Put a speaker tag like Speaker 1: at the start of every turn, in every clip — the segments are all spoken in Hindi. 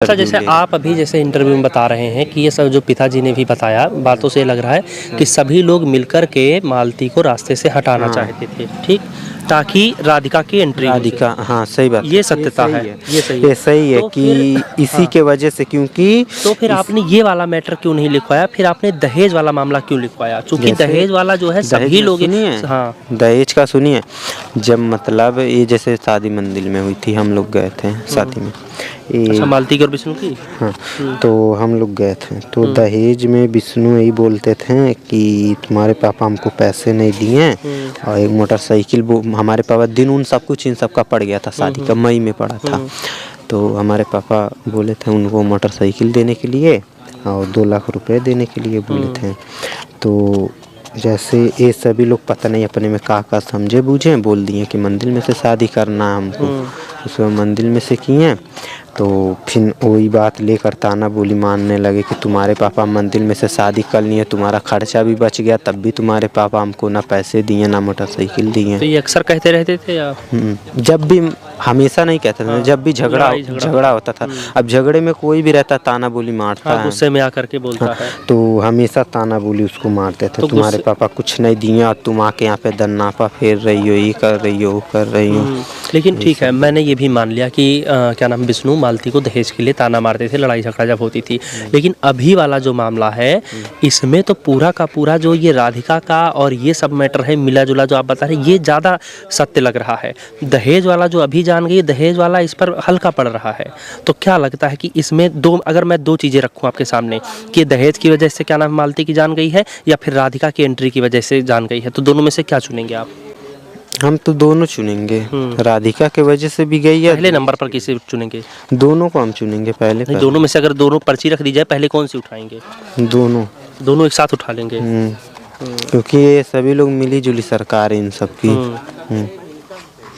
Speaker 1: अच्छा, जैसे आप अभी जैसे इंटरव्यू में बता रहे हैं कि ये सब जो पिताजी ने भी बताया, बातों से लग रहा है कि सभी लोग मिलकर के मालती को रास्ते से हटाना चाहते थे, ठीक, ताकि राधिका की एंट्री हो जाए।
Speaker 2: राधिका, हाँ सही बात,
Speaker 1: ये सत्यता है, ये सही
Speaker 2: ये
Speaker 1: है।
Speaker 2: सही है
Speaker 1: तो
Speaker 2: कि
Speaker 1: फिर
Speaker 2: इसी
Speaker 1: हाँ,
Speaker 2: के वजह से, क्योंकि
Speaker 1: तो फिर आपने ये वाला मैटर क्यों नहीं लिखवाया, फिर आपने दहेज वाला मामला क्यों लिखवाया? चूंकि
Speaker 2: जैसे
Speaker 1: दहेज वाला जो है
Speaker 2: दहेज
Speaker 1: सभी
Speaker 2: में
Speaker 1: लोग,
Speaker 2: सुनिए,
Speaker 1: हाँ,
Speaker 2: दहेज का सुनिए। जब मतलब ये जैसे शादी मंदिर में हुई थी, हम लोग गए थे शादी में,
Speaker 1: अच्छा,
Speaker 2: ये
Speaker 1: मालती की और विष्णु की।
Speaker 2: हाँ, तो हम लोग गए थे, तो दहेज में विष्णु यही बोलते थे कि तुम्हारे पापा हमको पैसे नहीं दिए, और एक मोटरसाइकिल हमारे पापा दिन उन सब कुछ इन सब का पड़ गया था, शादी का मई में पड़ा था, तो हमारे पापा बोले थे उनको मोटरसाइकिल देने के लिए और 2 लाख रुपए देने के लिए बोले थे। तो जैसे ये सभी लोग पता नहीं अपने में का समझे बूझे बोल दिए कि मंदिर में से शादी करना है हमको, उसको मंदिर में से किए। तो फिर वही बात लेकर ताना बोली मारने लगे कि तुम्हारे पापा मंदिर में से शादी कर लिए, तुम्हारा खर्चा भी बच गया, तब भी तुम्हारे पापा हमको ना पैसे दिए ना मोटरसाइकिल दिए।
Speaker 1: तो ये अक्सर कहते रहते थे या
Speaker 2: जब भी, हमेशा नहीं कहते थे, जब भी झगड़ा होता था। अब झगड़े में कोई भी रहता ताना बोली मारता है,
Speaker 1: गुस्से में आकर के बोलता है,
Speaker 2: तो हमेशा ताना बोली उसको मारते थे,
Speaker 1: तो
Speaker 2: तुम्हारे पापा कुछ नहीं दिए और तुम आके यहाँ पे दन्नापा फेर रही हो, ये कर रही हो, वो कर रही हो।
Speaker 1: लेकिन ठीक है, मैंने ये भी मान लिया कि क्या नाम, विष्णु मालती को दहेज के लिए ताना मारते थे, लड़ाई झगड़ा जब होती थी। लेकिन अभी वाला जो मामला है, इसमें तो पूरा का पूरा जो ये राधिका का और ये सब मैटर है मिला जुला जो आप बता रहे हैं, ये ज़्यादा सत्य लग रहा है। दहेज वाला जो अभी जान गई, दहेज वाला इस पर हल्का पड़ रहा है। तो क्या लगता है कि इसमें दो, अगर मैं दो चीज़ें रखूँ आपके सामने कि दहेज की वजह से क्या नाम मालती की जान गई है या फिर राधिका की एंट्री की वजह से जान गई है, तो दोनों में से क्या चुनेंगे आप?
Speaker 2: हम तो दोनों चुनेंगे, राधिका के वजह से भी गई है।
Speaker 1: पहले नंबर पर किसे चुनेंगे?
Speaker 2: दोनों को हम चुनेंगे पहले।
Speaker 1: नहीं, दोनों में से अगर दोनों पर्ची रख दी जाए, पहले कौन सी उठाएंगे?
Speaker 2: दोनों,
Speaker 1: दोनों एक साथ उठा लेंगे।
Speaker 2: क्योंकि ये सभी लोग मिली जुली सरकार है इन सब की।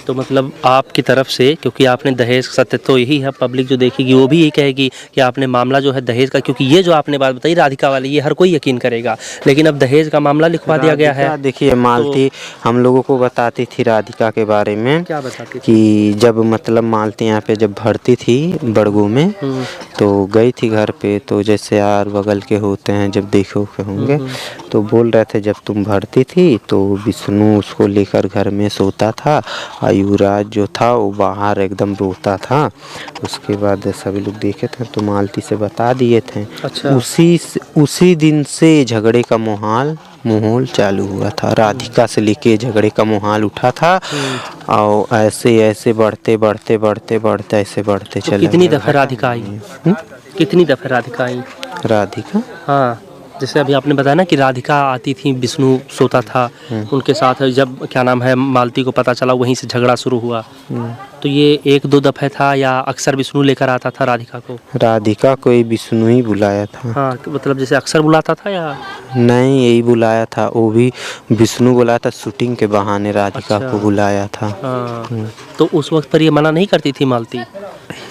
Speaker 1: तो मतलब आपकी तरफ से, क्योंकि आपने दहेज, सत्य तो यही है, पब्लिक जो देखेगी वो भी यही कहेगी कि आपने मामला जो है दहेज का, क्योंकि ये जो आपने बात बताई राधिका वाली, ये हर कोई यकीन करेगा, लेकिन अब दहेज का मामला लिखवा दिया गया है।
Speaker 2: देखिए मालती हम लोगों को बताती थी राधिका के बारे में,
Speaker 1: क्या बताती थी?
Speaker 2: कि जब मतलब मालती यहाँ पे जब भर्ती थी बड़गू में, तो गई थी घर पे, तो जैसे यार बगल के होते हैं जब देखो के होंगे, तो बोल रहे थे जब तुम भर्ती थी तो विष्णु उसको लेकर घर में सोता था, युवराज जो था वो बाहर एकदम रोता था। उसके बाद सभी लोग देखे थे तो मालती से बता दिए थे।
Speaker 1: अच्छा।
Speaker 2: उसी दिन से झगड़े का माहौल चालू हुआ था, राधिका से लेके झगड़े का माहौल उठा था, और ऐसे ऐसे बढ़ते ऐसे बढ़ते चले।
Speaker 1: कितनी दफा राधिका आई? कितनी दफा राधिका आई?
Speaker 2: राधिका,
Speaker 1: हाँ, जैसे अभी आपने बताया ना कि राधिका आती थी, विष्णु सोता था उनके साथ, जब क्या नाम है मालती को पता चला वहीं से झगड़ा शुरू हुआ। तो ये 1-2 दफे था या अक्सर विष्णु लेकर आता था राधिका को?
Speaker 2: राधिका को ही विष्णु ही बुलाया था।
Speaker 1: हाँ, मतलब जैसे अक्सर बुलाता था या
Speaker 2: नहीं, यही बुलाया था, वो भी विष्णु बुलाया था, शूटिंग के बहाने राधिका को बुलाया था।
Speaker 1: हाँ, तो उस वक्त पर ये मना नहीं करती थी मालती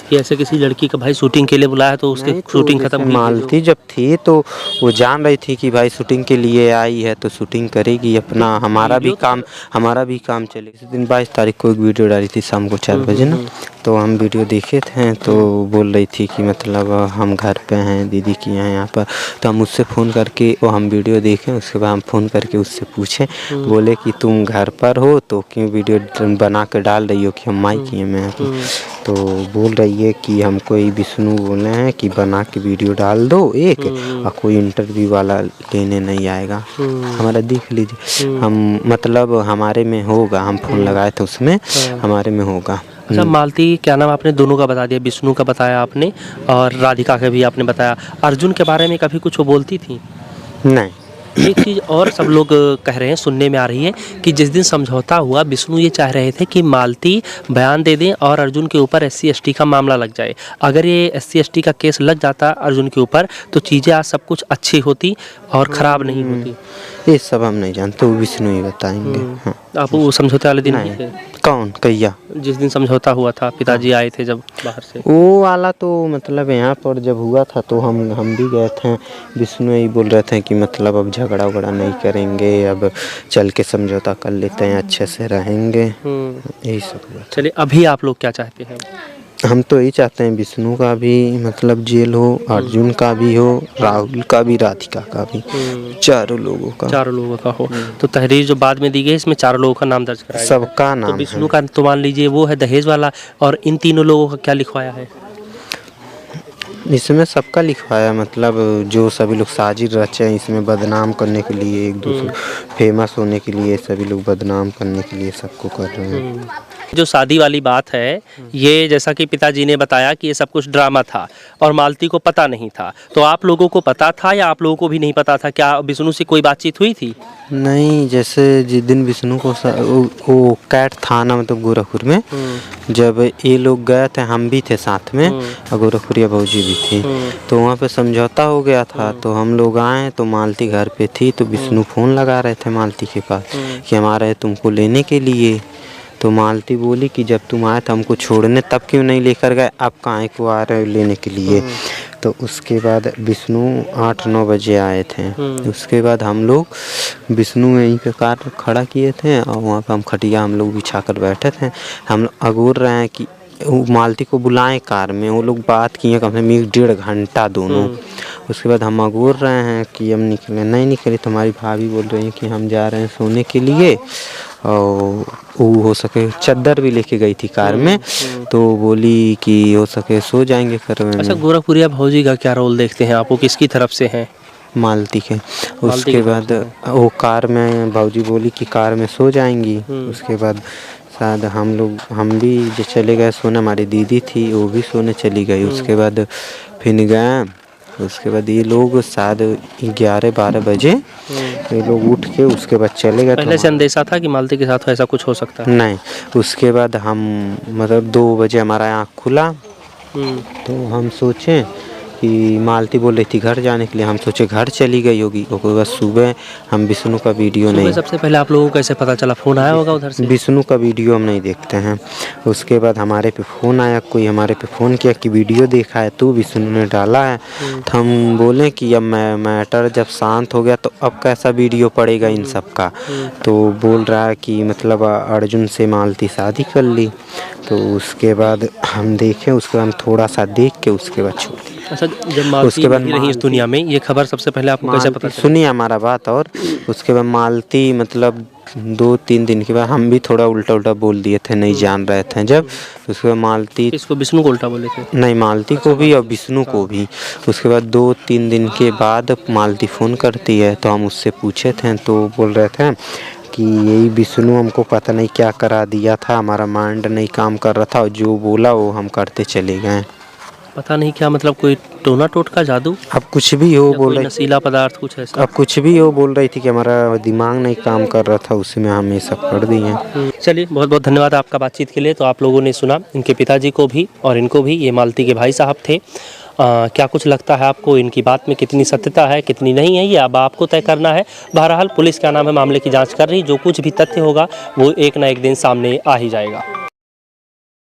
Speaker 1: कि ऐसे किसी लड़की का भाई शूटिंग के लिए बुलाया तो उसकी शूटिंग खत्म की?
Speaker 2: मालती जब थी तो वो जान रही थी कि भाई शूटिंग के लिए आई है तो शूटिंग करेगी अपना, हमारा भी काम चले। इस दिन 22 तारीख को एक वीडियो डाली थी शाम को 4 बजे ना, तो हम वीडियो देखे थे, तो बोल रही थी कि मतलब हम घर पे हैं, दीदी की यहाँ पर, तो हम उससे फ़ोन करके, वो हम वीडियो देखें उसके बाद हम फ़ोन करके उससे पूछें, बोले कि तुम घर पर हो तो क्यों वीडियो बना कर डाल रही हो कि हम मायके में हैं? तो बोल रही है कि हमको ये विष्णु बोले हैं कि बना के वीडियो डाल दो एक, और कोई इंटरव्यू वाला लेने नहीं आएगा, हमारा देख लीजिए, हम मतलब हमारे में होगा, हम फ़ोन लगाए थे उसमें, हमारे में होगा।
Speaker 1: अच्छा, मालती क्या नाम, आपने दोनों का बता दिया, विष्णु का बताया आपने और राधिका का भी आपने बताया। अर्जुन के बारे में कभी कुछ वो बोलती थी?
Speaker 2: नहीं।
Speaker 1: एक चीज़ और सब लोग कह रहे हैं, सुनने में आ रही है कि जिस दिन समझौता हुआ, विष्णु ये चाह रहे थे कि मालती बयान दे दें और अर्जुन के ऊपर SC/ST का मामला लग जाए। अगर ये SC/ST का केस लग जाता अर्जुन के ऊपर तो चीज़ें आज सब कुछ अच्छी होती और ख़राब नहीं होती।
Speaker 2: ये सब हम नहीं जानते, वो विष्णु ही बताएंगे। हाँ।
Speaker 1: आप वो समझौते वाले दिन
Speaker 2: नहीं।
Speaker 1: थे?
Speaker 2: कौन कहिया?
Speaker 1: जिस दिन समझौता हुआ था, पिताजी आए थे जब बाहर से।
Speaker 2: वो वाला तो मतलब यहाँ पर जब हुआ था तो हम भी गए थे, विष्णु ही बोल रहे थे कि मतलब अब झगड़ा वगड़ा नहीं करेंगे, अब चल के समझौता कर लेते हैं, अच्छे से रहेंगे, यही सब हुआ।
Speaker 1: चलिए, अभी आप लोग क्या चाहते हैं?
Speaker 2: हम तो यही चाहते हैं विष्णु का भी मतलब जेल हो, अर्जुन का भी हो, राहुल का भी, राधिका का भी, चारों लोगों का।
Speaker 1: चारों लोगों का हो। तो तहरीर जो बाद में दी गई इसमें चारों लोगों का नाम दर्ज कराया गया है।
Speaker 2: सबका
Speaker 1: तो
Speaker 2: नाम
Speaker 1: विष्णु
Speaker 2: है।
Speaker 1: का तो मान लीजिए वो है दहेज वाला, और इन तीनों लोगों का क्या लिखवाया है?
Speaker 2: इसमें सबका लिखवाया, मतलब जो सभी लोग साजिश रचे हैं इसमें बदनाम करने के लिए, एक दूसरे फेमस होने के लिए, सभी लोग बदनाम करने के लिए सबको कर रहे हैं।
Speaker 1: जो शादी वाली बात है, ये जैसा कि पिताजी ने बताया कि ये सब कुछ ड्रामा था और मालती को पता नहीं था, तो आप लोगों को पता था या आप लोगों को भी नहीं पता था? क्या विष्णु से कोई बातचीत हुई थी?
Speaker 2: नहीं, जैसे जिस दिन विष्णु को वो कैट थाना मतलब गोरखपुर में जब ये लोग गए थे, हम भी थे साथ में और गोरखपुरिया भौजी भी थी, तो वहाँ पे समझौता हो गया था। तो हम लोग आए तो मालती घर पे थी, तो विष्णु फ़ोन लगा रहे थे मालती के पास कि हम आ रहे तुमको लेने के लिए। तो मालती बोली कि जब तुम आए तो हमको छोड़ने, तब क्यों नहीं लेकर गए, आप काहे को आ रहे हो लेने के लिए? तो उसके बाद विष्णु 8-9 बजे आए थे। उसके बाद हम लोग विष्णु यहीं पे कार खड़ा किए थे और वहाँ पे हम खटिया हम लोग बिछा कर बैठे थे। हम अगोर रहे हैं कि वो मालती को बुलाएं कार में, वो लोग बात किए कम से कम 1-1.5 घंटा दोनों। उसके बाद हम अगोर रहे हैं कि हम निकले, नहीं निकले तो हमारी भाभी बोल रही हैं कि हम जा रहे हैं सोने के लिए, और वो हो सके चद्दर भी लेके गई थी कार में, तो बोली कि हो सके सो जाएंगे घर में।
Speaker 1: अच्छा, गोरखपुरिया भौजी का क्या रोल देखते हैं आप? वो किसकी तरफ से हैं?
Speaker 2: मालती के। उसके बाद वो कार में भौजी बोली कि कार में सो जाएंगी। उसके बाद शायद हम भी जो चले गए सोने, हमारी दीदी थी वो भी सोने चली गई। उसके बाद फिर गए, उसके बाद ये लोग शायद 11-12 बजे ये लोग उठ के उसके बाद चले गए।
Speaker 1: पहले से अंदेशा था कि मालती के साथ ऐसा कुछ हो सकता है?
Speaker 2: नहीं, उसके बाद हम मतलब 2 बजे हमारा आँख खुला, तो हम सोचें कि मालती बोल रही थी घर जाने के लिए, हम सोचे घर चली गई होगी। उसके बाद सुबह हम विष्णु का वीडियो नहीं,
Speaker 1: सबसे पहले आप लोगों को कैसे पता चला? फ़ोन आया होगा उधर से?
Speaker 2: विष्णु का वीडियो हम नहीं देखते हैं। उसके बाद हमारे पे फ़ोन आया, कोई हमारे पे फ़ोन किया कि वीडियो देखा है तो विष्णु ने डाला है। तो हम बोले कि अब मैटर जब शांत हो गया तो अब कैसा वीडियो पड़ेगा इन सब का। तो बोल रहा है कि मतलब अर्जुन से मालती शादी कर ली। तो उसके बाद हम देखें, उसके बाद हम थोड़ा सा देख के उसके बाद छोड़ दिया।
Speaker 1: अच्छा, जब मालती नहीं रही इस दुनिया में, ये खबर सबसे पहले आपको कैसे पता चला?
Speaker 2: सुनिए हमारा बात। और उसके बाद मालती मतलब 2-3 दिन के बाद हम भी थोड़ा उल्टा बोल दिए थे, नहीं जान रहे थे जब। उसके बाद मालती,
Speaker 1: इसको विष्णु को उल्टा बोले थे?
Speaker 2: नहीं, मालती को भी और विष्णु को भी। उसके बाद 2-3 दिन के बाद मालती फ़ोन करती है, तो हम उससे पूछे थे तो बोल रहे थे कि यही विष्णु हमको पता नहीं क्या करा दिया था, हमारा माइंड नहीं काम कर रहा था और जो बोला वो हम करते चले गए।
Speaker 1: पता नहीं क्या मतलब, कोई टोना टोटका जादू?
Speaker 2: अब कुछ भी हो बोल रही,
Speaker 1: नशीला पदार्थ कुछ ऐसा?
Speaker 2: अब कुछ भी हो बोल रही थी कि हमारा दिमाग नहीं काम कर रहा था, उसी में हम ये सब कर दिए।
Speaker 1: चलिए, बहुत बहुत धन्यवाद आपका बातचीत के लिए। तो आप लोगों ने सुना इनके पिताजी को भी और इनको भी, ये मालती के भाई साहब थे। क्या कुछ लगता है आपको, इनकी बात में कितनी सत्यता है कितनी नहीं है, ये अब आपको तय करना है। बहरहाल पुलिस क्या नाम है मामले की जांच कर रही, जो कुछ भी तथ्य होगा वो एक ना एक दिन सामने आ ही जाएगा।